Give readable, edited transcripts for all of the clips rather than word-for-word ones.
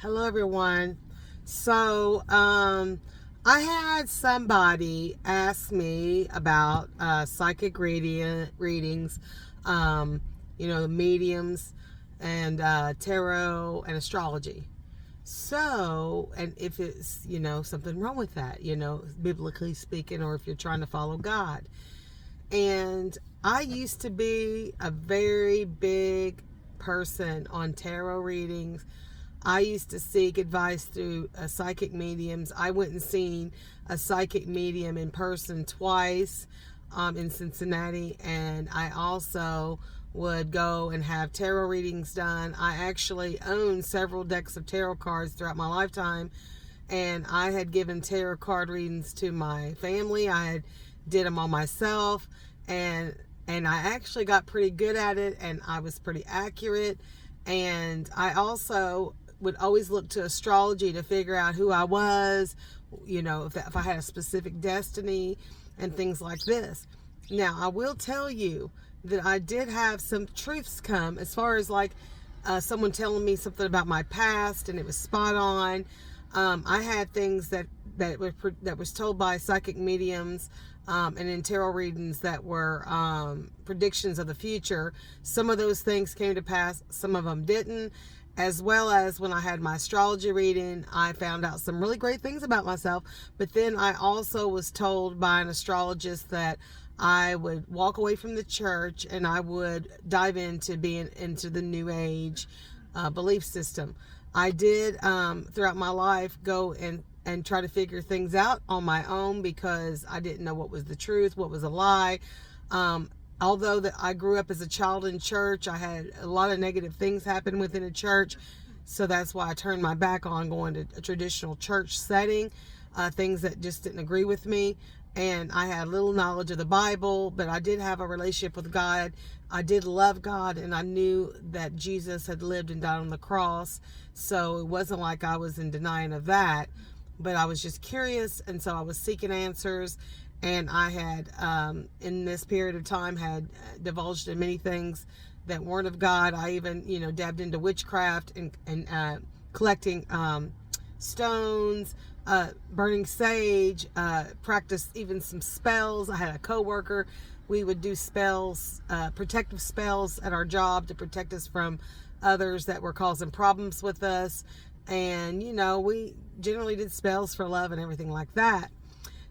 Hello, everyone. So, I had somebody ask me about psychic readings, mediums, and tarot and astrology. So, and if it's, something wrong with that, biblically speaking, or if you're trying to follow God. And I used to be a very big person on tarot readings. I used to seek advice through psychic mediums. I went and seen a psychic medium in person twice in Cincinnati, and I also would go and have tarot readings done. I actually owned several decks of tarot cards throughout my lifetime, and I had given tarot card readings to my family. I had did them on myself, and I actually got pretty good at it, and I was pretty accurate. And I also would always look to astrology to figure out who I was, if I had a specific destiny and things like this. Now, I will tell you that I did have some truths come as far as someone telling me something about my past, and it was spot on. I had things that was told by psychic mediums and in tarot readings that were predictions of the future. Some of those things came to pass, some of them didn't. As well as when I had my astrology reading, I found out some really great things about myself. But then I also was told by an astrologist that I would walk away from the church and I would dive into being into the New Age belief system. I did throughout my life go and try to figure things out on my own because I didn't know what was the truth, what was a lie. Although that I grew up as a child in church, I had a lot of negative things happen within a church. So that's why I turned my back on going to a traditional church setting, things that just didn't agree with me. And I had little knowledge of the Bible, but I did have a relationship with God. I did love God, and I knew that Jesus had lived and died on the cross. So it wasn't like I was in denying of that, but I was just curious. And so I was seeking answers. And I had, in this period of time, had divulged in many things that weren't of God. I even, dabbed into witchcraft and collecting stones, burning sage, practiced even some spells. I had a coworker. We would do spells, protective spells at our job to protect us from others that were causing problems with us. And, we generally did spells for love and everything like that.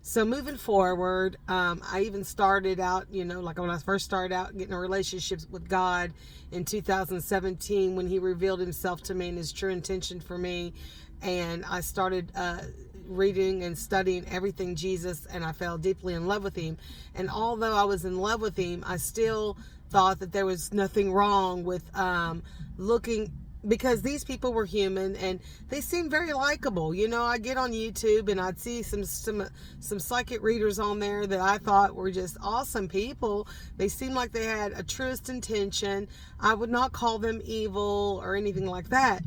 So moving forward, I even started out, like when I first started out getting a relationship with God in 2017 when he revealed himself to me and his true intention for me. And I started reading and studying everything Jesus, and I fell deeply in love with him. And although I was in love with him, I still thought that there was nothing wrong with looking, because these people were human and they seemed very likable. I get on YouTube and I'd see some psychic readers on there that I thought were just awesome people. They seemed like they had a truest intention. I would not call them evil or anything like that.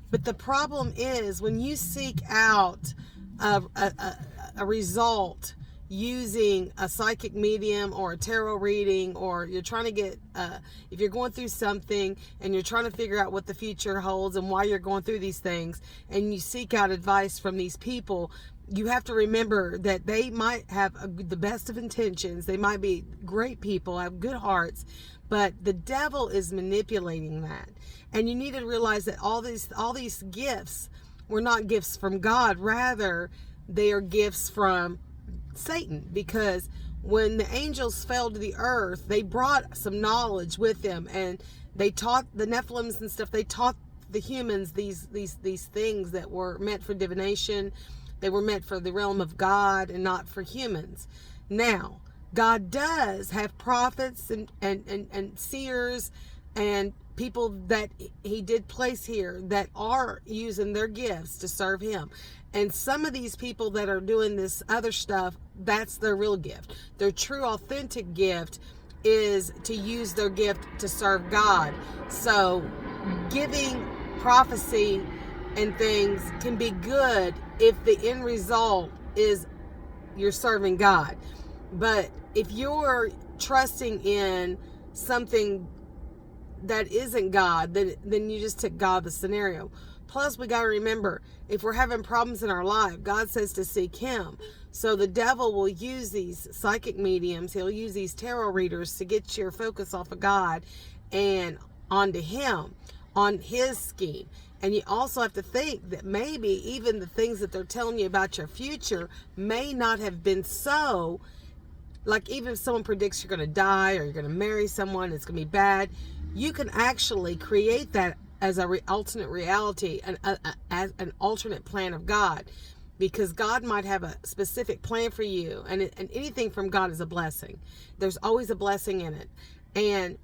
But the problem is when you seek out a result using a psychic medium or a tarot reading, or you're trying to get, if you're going through something and you're trying to figure out what the future holds and why you're going through these things, and you seek out advice from these people, you have to remember that they might have the best of intentions. They might be great people, have good hearts, but the devil is manipulating that. And you need to realize that all these gifts were not gifts from God. Rather, they are gifts from Satan, because when the angels fell to the earth, they brought some knowledge with them, and they taught the Nephilims and stuff. They taught the humans these things that were meant for divination. They were meant for the realm of God and not for humans. Now, God does have prophets and seers and people that he did place here that are using their gifts to serve him. And some of these people that are doing this other stuff, that's their real gift. Their true, authentic gift is to use their gift to serve God. So giving prophecy and things can be good if the end result is you're serving God. But if you're trusting in something that isn't God, then you just took God the scenario. Plus, we got to remember, if we're having problems in our life, God says to seek him. So the devil will use these psychic mediums, he'll use these tarot readers to get your focus off of God and onto him, on his scheme. And you also have to think that maybe even the things that they're telling you about your future may not have been so. Like, even if someone predicts you're going to die or you're going to marry someone, it's going to be bad, you can actually create that as a alternate reality, as an alternate plan of God, because God might have a specific plan for you, and anything from God is a blessing. There's always a blessing in it. And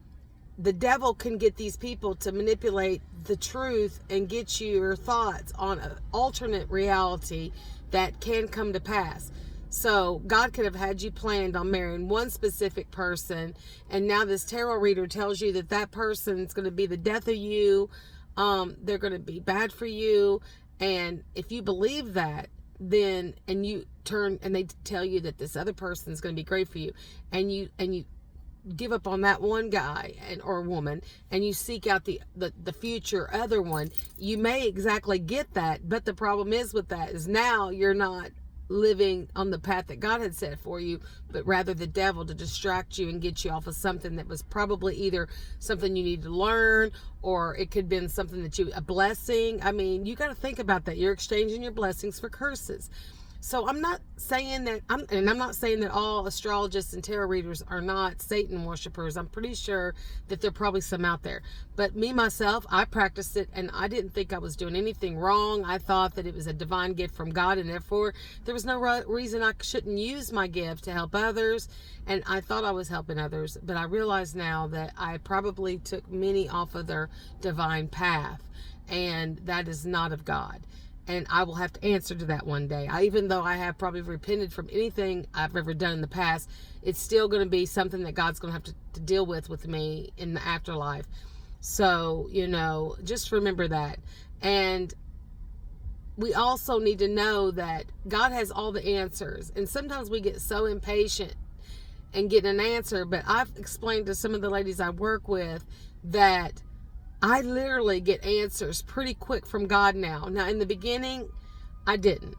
the devil can get these people to manipulate the truth and get your thoughts on an alternate reality that can come to pass. So God could have had you planned on marrying one specific person, and now this tarot reader tells you that that person's going to be the death of you. They're going to be bad for you. And if you believe that, then, and you turn and they tell you that this other person's going to be great for you, and you give up on that one guy or woman, and you seek out the future other one, you may exactly get that. But the problem is with that is now you're not living on the path that God had set for you, but rather the devil to distract you and get you off of something that was probably either something you need to learn, or it could have been something that a blessing. I mean, you got to think about that. You're exchanging your blessings for curses. So I'm not saying that, I'm not saying that all astrologists and tarot readers are not Satan worshipers. I'm pretty sure that there are probably some out there. But me, myself, I practiced it, and I didn't think I was doing anything wrong. I thought that it was a divine gift from God, and therefore there was no reason I shouldn't use my gift to help others. And I thought I was helping others, but I realize now that I probably took many off of their divine path, and that is not of God. And I will have to answer to that one day. Even though I have probably repented from anything I've ever done in the past, it's still going to be something that God's going to have to deal with me in the afterlife. So, just remember that. And we also need to know that God has all the answers. And sometimes we get so impatient and get an answer. But I've explained to some of the ladies I work with that I literally get answers pretty quick from God now. Now, in the beginning, I didn't.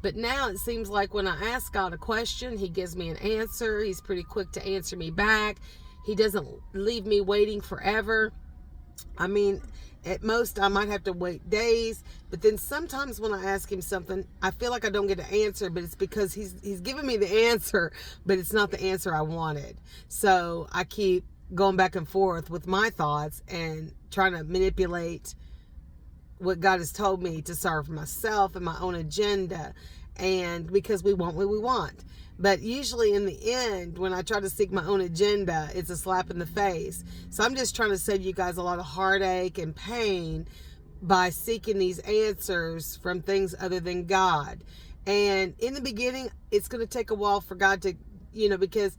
But now it seems like when I ask God a question, he gives me an answer. He's pretty quick to answer me back. He doesn't leave me waiting forever. I mean, at most, I might have to wait days. But then sometimes when I ask him something, I feel like I don't get an answer. But it's because he's giving me the answer, but it's not the answer I wanted. So I keep going back and forth with my thoughts and trying to manipulate what God has told me to serve myself and my own agenda, and because we want what we want. But usually in the end, when I try to seek my own agenda, it's a slap in the face. So I'm just trying to save you guys a lot of heartache and pain by seeking these answers from things other than God. And in the beginning, it's going to take a while for God to, because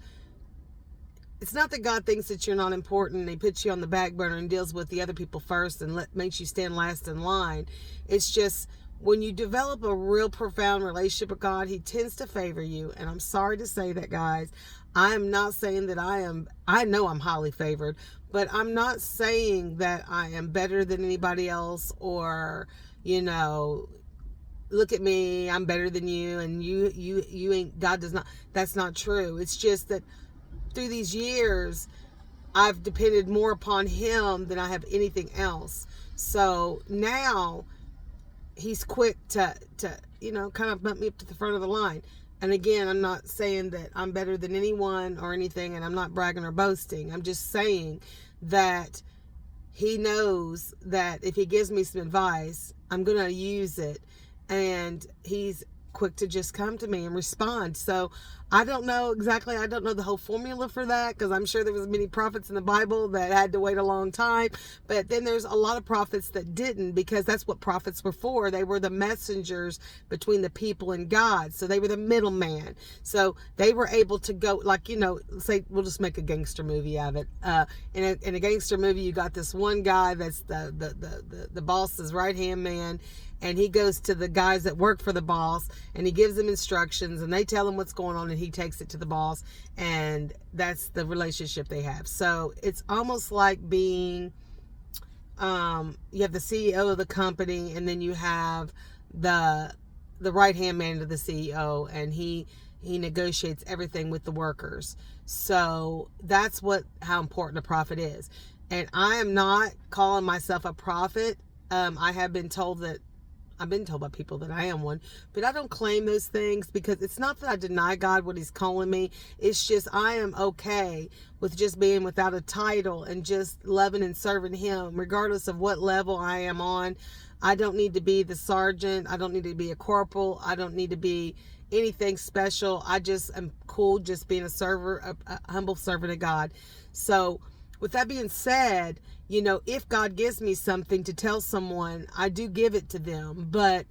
it's not that God thinks that you're not important and he puts you on the back burner and deals with the other people first and makes you stand last in line. It's just when you develop a real profound relationship with God, he tends to favor you. And I'm sorry to say that, guys. I am not saying that I know I'm highly favored, but I'm not saying that I am better than anybody else, or, look at me, I'm better than you, and you ain't. God does not. That's not true. It's just that through these years, I've depended more upon him than I have anything else. So now he's quick to kind of bump me up to the front of the line. And again, I'm not saying that I'm better than anyone or anything, and I'm not bragging or boasting. I'm just saying that he knows that if he gives me some advice, I'm going to use it. And he's quick to just come to me and respond. So I don't know the whole formula for that, because I'm sure there was many prophets in the Bible that had to wait a long time, but then there's a lot of prophets that didn't, because that's what prophets were for. They were the messengers between the people and God. So they were the middleman. So they were able to go, say, we'll just make a gangster movie of it. In a gangster movie, you got this one guy that's the boss's right hand man, and he goes to the guys that work for the boss, and he gives them instructions, and they tell him what's going on, and he takes it to the boss, and that's the relationship they have. So it's almost like being you have the CEO of the company, and then you have the right hand man to the CEO, and he negotiates everything with the workers. So that's how important a prophet is. And I am not calling myself a prophet. I've been told by people that I am one, but I don't claim those things, because it's not that I deny God what he's calling me. It's just I am okay with just being without a title and just loving and serving him regardless of what level I am on. I don't need to be the sergeant. I don't need to be a corporal. I don't need to be anything special. I just am cool just being a server, a humble servant of God. So with that being said, if God gives me something to tell someone, I do give it to them, but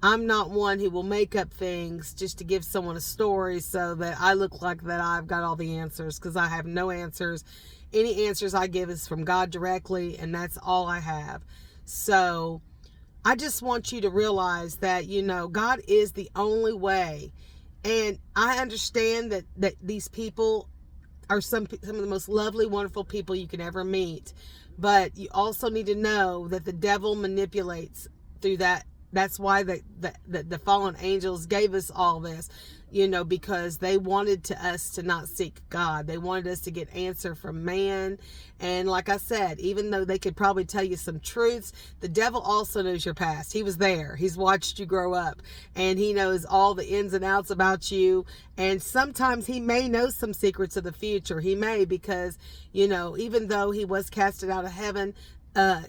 I'm not one who will make up things just to give someone a story so that I look like that I've got all the answers, because I have no answers. Any answers I give is from God directly, and that's all I have. So I just want you to realize that, God is the only way. And I understand that these people are some of the most lovely, wonderful people you can ever meet. But you also need to know that the devil manipulates through that. That's why the fallen angels gave us all this, because they wanted us to not seek God. They wanted us to get answer from man. And like I said, even though they could probably tell you some truths, the devil also knows your past. He was there. He's watched you grow up, and he knows all the ins and outs about you. And sometimes he may know some secrets of the future. He may, because, even though he was casted out of heaven,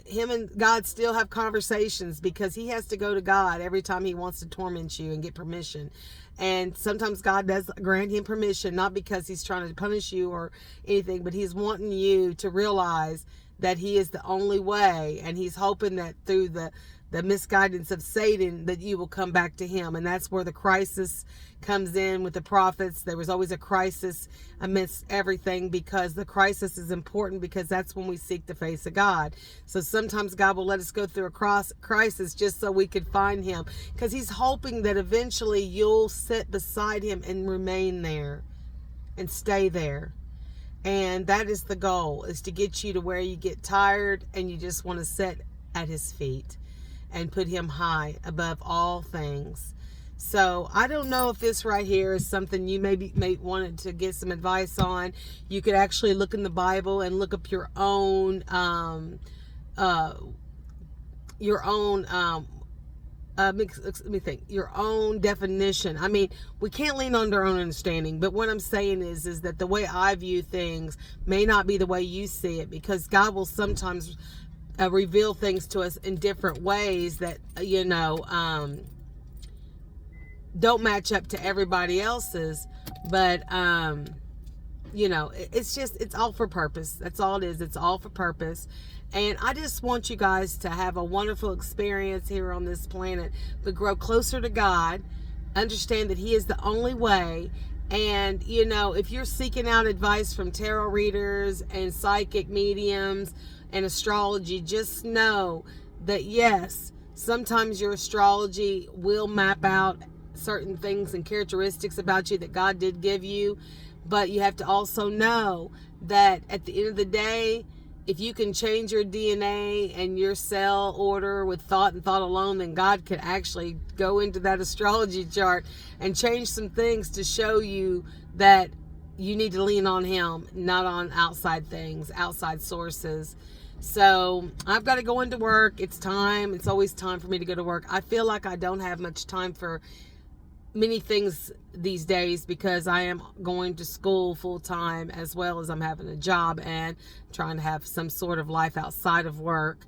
him and God still have conversations, because he has to go to God every time he wants to torment you and get permission. And sometimes God does grant him permission, not because he's trying to punish you or anything, but he's wanting you to realize that he is the only way. And he's hoping that through the misguidance of Satan, that you will come back to him. And that's where the crisis comes in with the prophets. There was always a crisis amidst everything, because the crisis is important, because that's when we seek the face of God. So sometimes God will let us go through a crisis just so we could find him, because he's hoping that eventually you'll sit beside him and remain there and stay there. And that is the goal, is to get you to where you get tired and you just want to sit at his feet and put him high above all things. So I don't know if this right here is something you may wanted to get some advice on. You could actually look in the Bible and look up your own your own definition. I mean, we can't lean on our own understanding, but what I'm saying is that the way I view things may not be the way you see it, because God will sometimes reveal things to us in different ways that don't match up to everybody else's, but it's all for purpose. That's all it is. It's all for purpose. And I just want you guys to have a wonderful experience here on this planet, but grow closer to God, understand that he is the only way. And if you're seeking out advice from tarot readers and psychic mediums and astrology, just know that yes, sometimes your astrology will map out certain things and characteristics about you that God did give you, but you have to also know that at the end of the day, if you can change your DNA and your cell order with thought and thought alone, then God could actually go into that astrology chart and change some things to show you that you need to lean on him, not on outside things, outside sources. So I've got to go into work. It's time. It's always time for me to go to work. I feel like I don't have much time for many things these days, because I am going to school full time, as well as I'm having a job and trying to have some sort of life outside of work.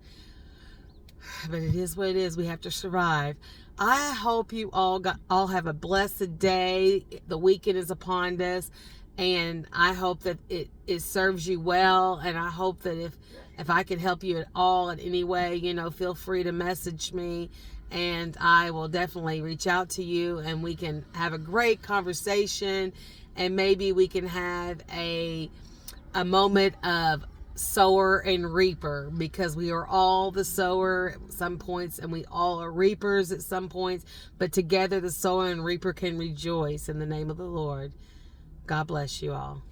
But it is what it is. We have to survive. I hope you all have a blessed day. The weekend is upon us, and I hope that it serves you well. And I hope that if I can help you at all in any way, feel free to message me, and I will definitely reach out to you, and we can have a great conversation, and maybe we can have a moment of sower and reaper, because we are all the sower at some points, and we all are reapers at some points, but together the sower and reaper can rejoice in the name of the Lord. God bless you all.